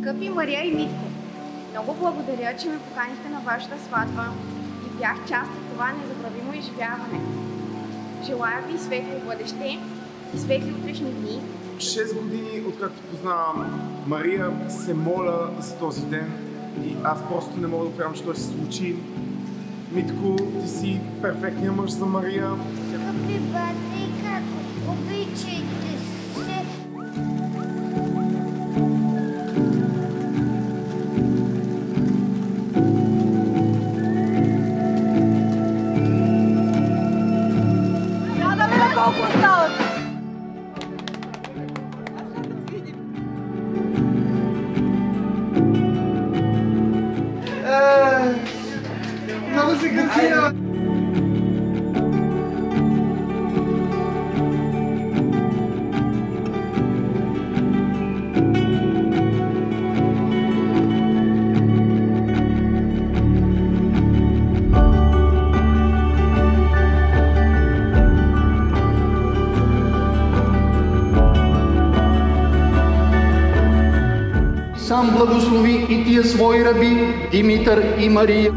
Скъпи Мария и Митко, много благодаря, че ме поканихте на вашата сватба и бях част от това незабравимо изживяване. Желая ви светло бъдеще и светли утрешни дни. 6 години, откакто познавам Мария, се моля за този ден и аз просто не мога да повярвам, че той се случи. Митко, ти си перфектният мъж за Мария. Скъпи бати, как обичайте се. Колко остават? Много се красива! Сам благослови и тия свои раби, Димитър и Мария.